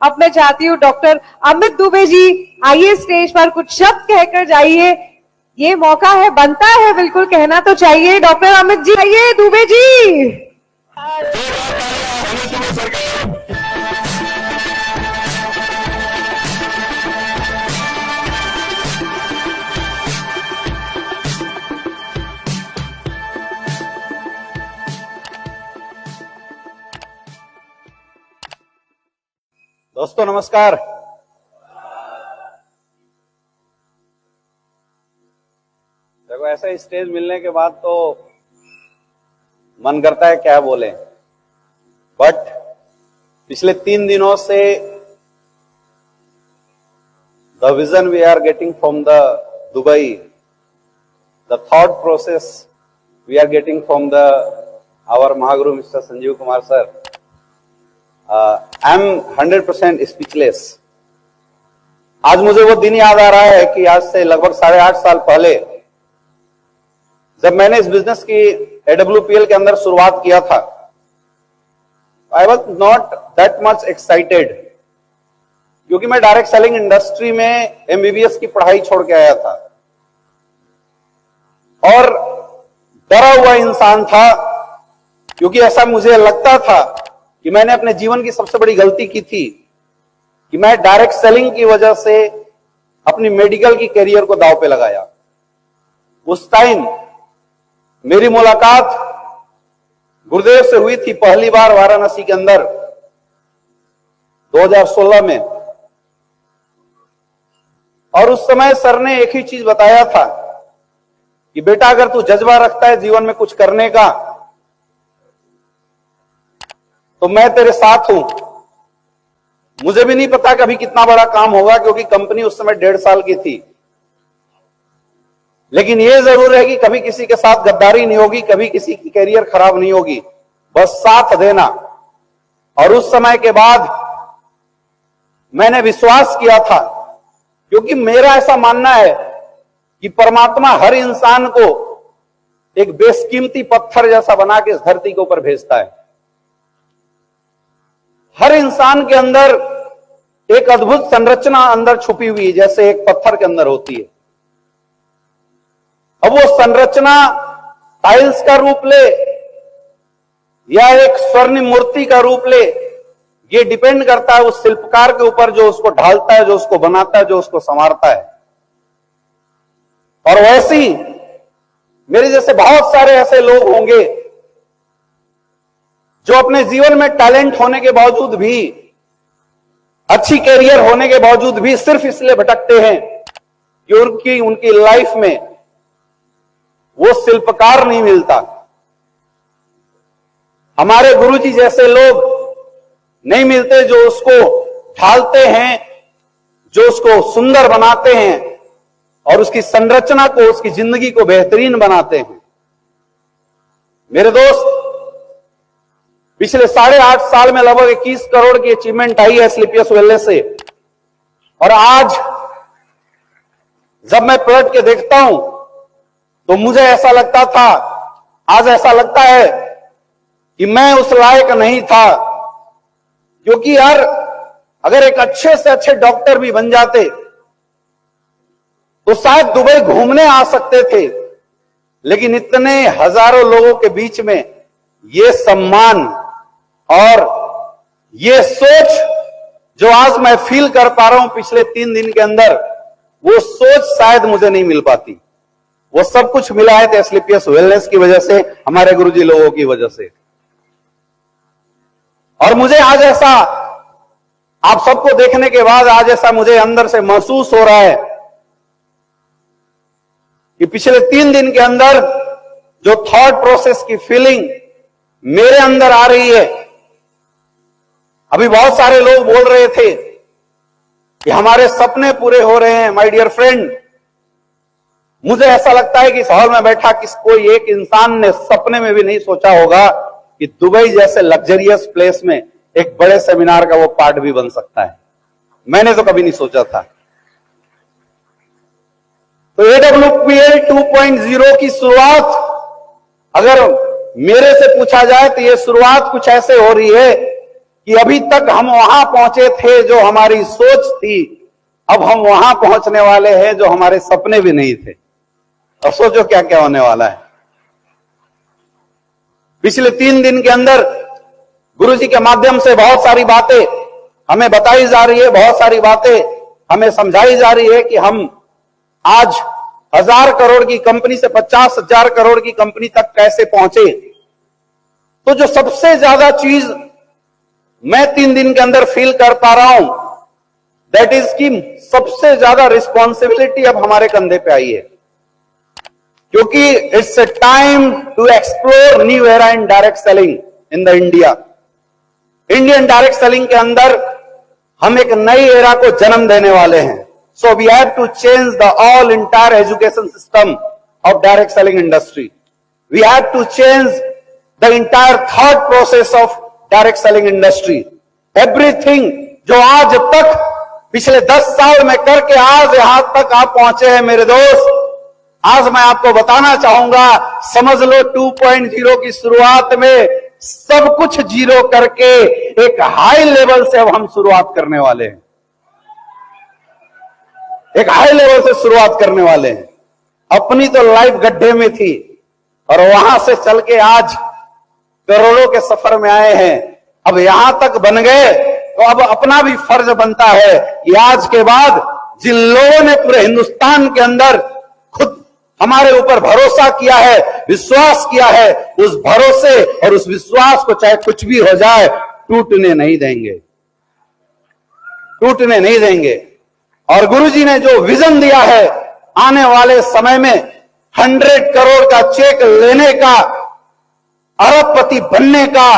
अब मैं चाहती हूँ डॉक्टर अमित दुबे जी आइए स्टेज पर कुछ शब्द कहकर जाइए। ये मौका है, बनता है, बिल्कुल कहना तो चाहिए। डॉक्टर अमित जी आइए, दुबे जी। दोस्तों नमस्कार। देखो, ऐसा स्टेज मिलने के बाद तो मन करता है क्या बोले, बट पिछले 3 दिनों से the vision we are getting from the Dubai, the thought process we are getting from the our महागुरु mister Sanjeev Kumar sir, I am 100% speechless. आज मुझे वो दिन याद आ रहा है कि आज से लगभग 8.5 साल पहले जब मैंने इस बिजनेस की AWPL के अंदर शुरुआत किया था, I was not that much excited, क्योंकि मैं डायरेक्ट सेलिंग इंडस्ट्री में MBBS की पढ़ाई छोड़ के आया था और डरा हुआ इंसान था, क्योंकि ऐसा मुझे लगता था कि मैंने अपने जीवन की सबसे बड़ी गलती की थी कि मैं डायरेक्ट सेलिंग की वजह से अपनी मेडिकल की करियर को दांव पे लगाया। उस टाइम मेरी मुलाकात गुरुदेव से हुई थी पहली बार वाराणसी के अंदर 2016 में, और उस समय सर ने एक ही चीज बताया था कि बेटा, अगर तू जज्बा रखता है जीवन में कुछ करने का तो मैं तेरे साथ हूं। मुझे भी नहीं पता कभी कितना बड़ा काम होगा, क्योंकि कंपनी उस समय 1.5 साल की थी, लेकिन यह जरूर है कि कभी किसी के साथ गद्दारी नहीं होगी, कभी किसी की कैरियर खराब नहीं होगी, बस साथ देना। और उस समय के बाद मैंने विश्वास किया था, क्योंकि मेरा ऐसा मानना है कि परमात्मा हर इंसान को एक बेशकीमती पत्थर जैसा बना के इस धरती के ऊपर भेजता है। हर इंसान के अंदर एक अद्भुत संरचना अंदर छुपी हुई है, जैसे एक पत्थर के अंदर होती है। अब वो संरचना टाइल्स का रूप ले या एक स्वर्ण मूर्ति का रूप ले, ये डिपेंड करता है उस शिल्पकार के ऊपर जो उसको ढालता है, जो उसको बनाता है, जो उसको संवारता है। और वैसी मेरे जैसे बहुत सारे ऐसे लोग होंगे जो अपने जीवन में टैलेंट होने के बावजूद भी, अच्छी कैरियर होने के बावजूद भी सिर्फ इसलिए भटकते हैं क्योंकि उनकी लाइफ में वो शिल्पकार नहीं मिलता। हमारे गुरुजी जैसे लोग नहीं मिलते जो उसको ढालते हैं, जो उसको सुंदर बनाते हैं और उसकी संरचना को, उसकी जिंदगी को बेहतरीन बनाते हैं। मेरे दोस्त, पिछले 8.5 साल में लगभग 21 करोड़ की अचीवमेंट आई है स्लीपियस वेलनेस से, और आज जब मैं पलट के देखता हूं तो मुझे ऐसा लगता था, आज ऐसा लगता है कि मैं उस लायक नहीं था। क्योंकि यार, अगर एक अच्छे से अच्छे डॉक्टर भी बन जाते तो शायद दुबई घूमने आ सकते थे, लेकिन इतने हजारों लोगों के बीच में ये सम्मान और ये सोच जो आज मैं फील कर पा रहा हूं पिछले 3 दिन के अंदर, वो सोच शायद मुझे नहीं मिल पाती। वो सब कुछ मिला है स्लीपियस वेलनेस की वजह से, हमारे गुरुजी लोगों की वजह से। और मुझे आज ऐसा, आप सबको देखने के बाद आज ऐसा मुझे अंदर से महसूस हो रहा है कि पिछले 3 दिन के अंदर जो थॉट प्रोसेस की फीलिंग मेरे अंदर आ रही है, अभी बहुत सारे लोग बोल रहे थे कि हमारे सपने पूरे हो रहे हैं। माय डियर फ्रेंड, मुझे ऐसा लगता है कि इस हॉल में बैठा कोई एक इंसान ने सपने में भी नहीं सोचा होगा कि दुबई जैसे लग्जरियस प्लेस में एक बड़े सेमिनार का वो पार्ट भी बन सकता है। मैंने तो कभी नहीं सोचा था। तो AWPL 2.0 की शुरुआत अगर मेरे से पूछा जाए तो ये शुरुआत कुछ ऐसे हो रही है कि अभी तक हम वहां पहुंचे थे जो हमारी सोच थी, अब हम वहां पहुंचने वाले हैं जो हमारे सपने भी नहीं थे। और सोचो क्या क्या होने वाला है। पिछले 3 दिन के अंदर गुरुजी के माध्यम से बहुत सारी बातें हमें बताई जा रही है, बहुत सारी बातें हमें समझाई जा रही है कि हम आज 1000 करोड़ की कंपनी से 50,000 करोड़ की कंपनी तक कैसे पहुंचे। तो जो सबसे ज्यादा चीज मैं 3 दिन के अंदर फील कर पा रहा हूं, दैट इज कि सबसे ज्यादा रिस्पॉन्सिबिलिटी अब हमारे कंधे पे आई है, क्योंकि it's a time to explore new era in direct selling in the India. Indian direct selling के अंदर हम एक नई एरा को जन्म देने वाले हैं। So we have to change the all entire education system of direct selling industry. We have to change the entire thought process of direct selling industry. Everything जो आज तक पिछले 10 साल में करके आज यहां तक आप पहुंचे हैं मेरे दोस्त, आज मैं आपको बताना चाहूंगा, समझ लो 2.0 की शुरुआत में सब कुछ जीरो करके एक हाई लेवल से अब हम शुरुआत करने वाले हैं। एक हाई लेवल से शुरुआत करने वाले हैं। अपनी तो लाइफ गड्ढे में थी और वहां से चल के आज करोड़ों के सफर में आए हैं। अब यहां तक बन गए तो अब अपना भी फर्ज बनता है कि आज के बाद जिन लोगों ने पूरे हिंदुस्तान के अंदर खुद हमारे ऊपर भरोसा किया है, विश्वास किया है, उस भरोसे और उस विश्वास को चाहे कुछ भी हो जाए टूटने नहीं देंगे, टूटने नहीं देंगे। और गुरुजी ने जो विजन दिया है आने वाले समय में 100 करोड़ का चेक लेने का, अरबपति बनने का,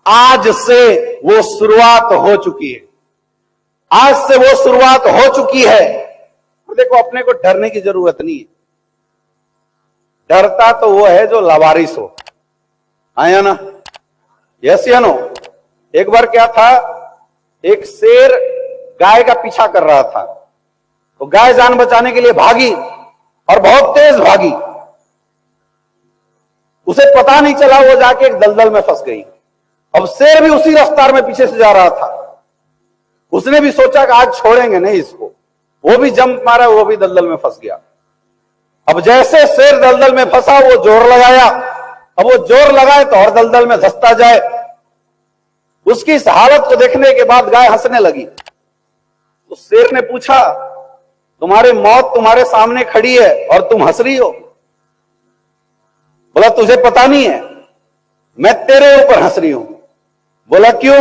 आज से वो शुरुआत हो चुकी है। आज से वो शुरुआत हो चुकी है। तो देखो, अपने को डरने की जरूरत नहीं है। डरता तो वो है जो लावारिस हो, आया ना? यस या नो? एक बार क्या था, एक शेर गाय का पीछा कर रहा था, तो गाय जान बचाने के लिए भागी और बहुत तेज भागी। उसे पता नहीं चला, वो जाके एक दलदल में फंस गई। अब शेर भी उसी रफ्तार में पीछे से जा रहा था। उसने भी सोचा कि आज छोड़ेंगे नहीं इसको, वो भी जंप मारा, वो भी दलदल में फंस गया। अब जैसे शेर दलदल में फंसा, वो जोर लगाया। अब वो जोर लगाए तो और दलदल में धंसता जाए। उसकी इस हालत को देखने के बाद गाय हंसने लगी। तो शेर ने पूछा, तुम्हारी मौत तुम्हारे सामने खड़ी है और तुम हंस रही हो? बोला, तुझे पता नहीं है, मैं तेरे ऊपर हंस रही हूं। बोला, क्यों?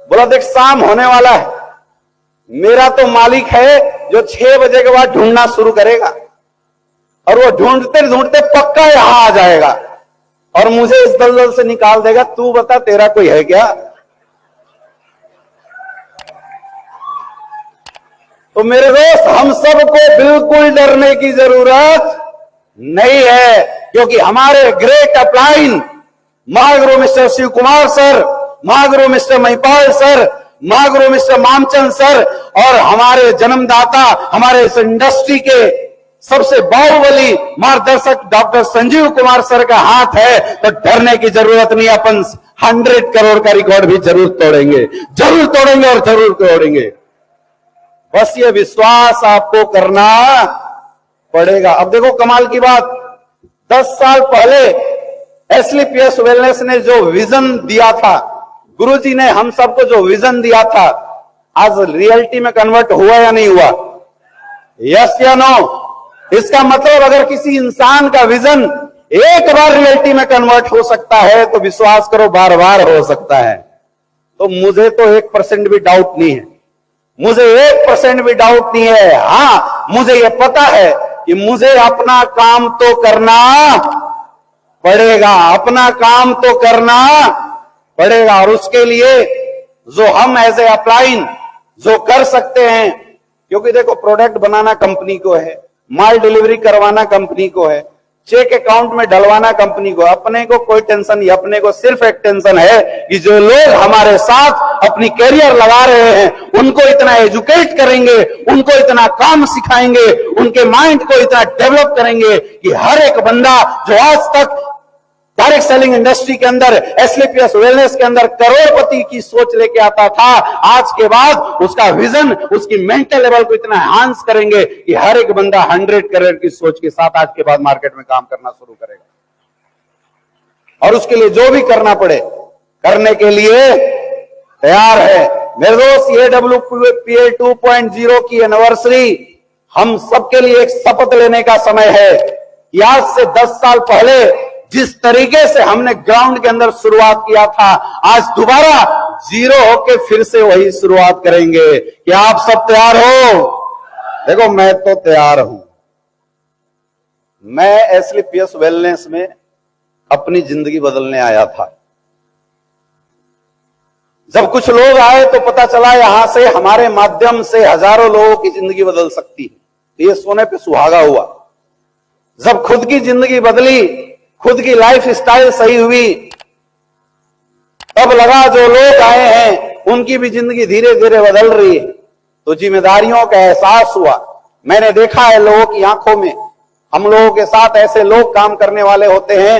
बोला, देख, शाम होने वाला है, मेरा तो मालिक है जो 6 बजे के बाद ढूंढना शुरू करेगा और वो ढूंढते ढूंढते पक्का यहां आ जाएगा और मुझे इस दलदल से निकाल देगा। तू बता, तेरा कोई है क्या? तो मेरे दोस्त, हम सबको बिल्कुल डरने की जरूरत नहीं है, क्योंकि हमारे great upline Mahaguru mister Shiv Kumar sir, Mahaguru mister Mahipal sir, Mahaguru mister Mamchand sir और हमारे जन्मदाता, हमारे इस इंडस्ट्री के सबसे बाहुबली मार्गदर्शक डॉक्टर संजीव कुमार सर का हाथ है। तो डरने की जरूरत नहीं। अपन 100 करोड़ का रिकॉर्ड भी जरूर तोड़ेंगे, जरूर तोड़ेंगे और जरूर तोड़ेंगे। बस ये विश्वास आपको करना पड़ेगा। अब देखो कमाल की बात, 10 साल पहले एसलीपीएस वेलनेस ने जो विजन दिया था, गुरुजी ने हम सबको जो विजन दिया था, आज रियलिटी में कन्वर्ट हुआ या नहीं हुआ? यस या नो? इसका मतलब अगर किसी इंसान का विजन एक बार रियलिटी में कन्वर्ट हो सकता है तो विश्वास करो बार बार हो सकता है। तो मुझे तो 1% भी डाउट नहीं है, मुझे 1% भी डाउट नहीं है। हां, मुझे यह पता है कि मुझे अपना काम तो करना पड़ेगा, अपना काम तो करना पड़ेगा। और उसके लिए जो हम एज ए अपलाइन जो कर सकते हैं, क्योंकि देखो, प्रोडक्ट बनाना कंपनी को है, माल डिलीवरी करवाना कंपनी को है, चेक अकाउंट में डलवाना कंपनी को। अपने को कोई टेंशन नहीं, अपने को सिर्फ एक टेंशन है कि जो लोग हमारे साथ अपनी कैरियर लगा रहे हैं उनको इतना एजुकेट करेंगे, उनको इतना काम सिखाएंगे, उनके माइंड को इतना डेवलप करेंगे कि हर एक बंदा जो आज तक डायरेक्ट सेलिंग इंडस्ट्री के अंदर, एसलीपीएस वेलनेस के अंदर करोड़पति की सोच लेके आता था। आज के बाद उसका विजन, उसकी मेंटल लेवल को इतना एनहांस करेंगे कि हर एक बंदा 100 करोड़ की सोच के साथ आज के बाद मार्केट में काम करना शुरू करेगा। और उसके लिए जो भी करना पड़े करने के लिए तैयार है। मेरे दोस्त, ये WPL 2.0 की एनिवर्सरी हम सबके लिए एक शपथ लेने का समय है कि आज से 10 साल पहले जिस तरीके से हमने ग्राउंड के अंदर शुरुआत किया था, आज दोबारा जीरो होके फिर से वही शुरुआत करेंगे। क्या आप सब तैयार हो? देखो, मैं तो तैयार हूं। मैं एसलीपीएस वेलनेस में अपनी जिंदगी बदलने आया था। जब कुछ लोग आए तो पता चला यहां से हमारे माध्यम से हजारों लोगों की जिंदगी बदल सकती है। ये सोने पे सुहागा हुआ। जब खुद की जिंदगी बदली, खुद की लाइफ स्टाइल सही हुई, तब लगा जो लोग आए हैं उनकी भी जिंदगी धीरे धीरे बदल रही है, तो जिम्मेदारियों का एहसास हुआ। मैंने देखा है लोगों की आंखों में, हम लोगों के साथ ऐसे लोग काम करने वाले होते हैं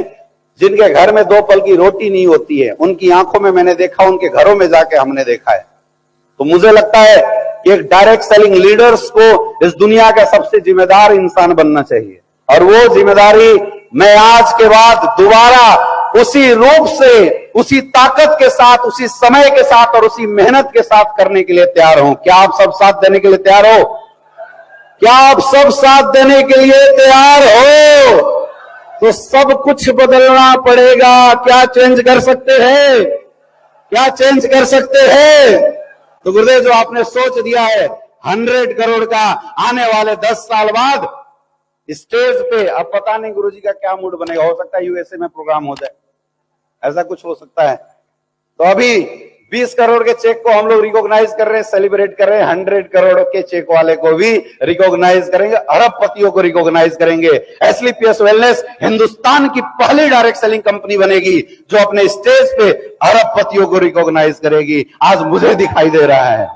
जिनके घर में 2 पल की रोटी नहीं होती है। उनकी आंखों में मैंने देखा, उनके घरों में जाके हमने देखा है। तो मुझे लगता है कि एक डायरेक्ट सेलिंग लीडर्स को इस दुनिया का सबसे जिम्मेदार इंसान बनना चाहिए। और वो जिम्मेदारी मैं आज के बाद दोबारा उसी रूप से, उसी ताकत के साथ, उसी समय के साथ और उसी मेहनत के साथ करने के लिए तैयार हूं। क्या आप सब साथ देने के लिए तैयार हो? क्या आप सब साथ देने के लिए तैयार हो? तो सब कुछ बदलना पड़ेगा। क्या चेंज कर सकते हैं? क्या चेंज कर सकते हैं? तो गुरुदेव, जो आपने सोच दिया है 100 करोड़ का आने वाले 10 साल बाद स्टेज पे, अब पता नहीं गुरुजी का क्या मूड बनेगा। हो सकता है यूएसए में प्रोग्राम हो जाए, ऐसा कुछ हो सकता है। तो अभी 20 करोड़ के चेक को हम लोग रिकॉग्नाइज कर रहे हैं, सेलिब्रेट कर रहे हैं। 100 करोड़ के चेक वाले को भी रिकॉग्नाइज करेंगे, अरबपतियों को रिकॉग्नाइज करेंगे। एसलीपीएस वेलनेस हिंदुस्तान की पहली डायरेक्ट सेलिंग कंपनी बनेगी जो अपने स्टेज पे अरबपतियों को रिकॉग्नाइज करेगी। आज मुझे दिखाई दे रहा है।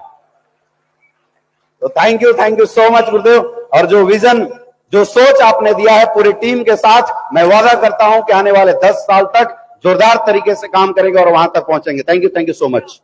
तो थैंक यू सो मच गुरुदेव। और जो विजन, जो सोच आपने दिया है पूरी टीम के साथ, मैं वादा करता हूं कि आने वाले 10 साल तक जोरदार तरीके से काम करेंगे और वहां तक पहुंचेंगे। Thank you so much.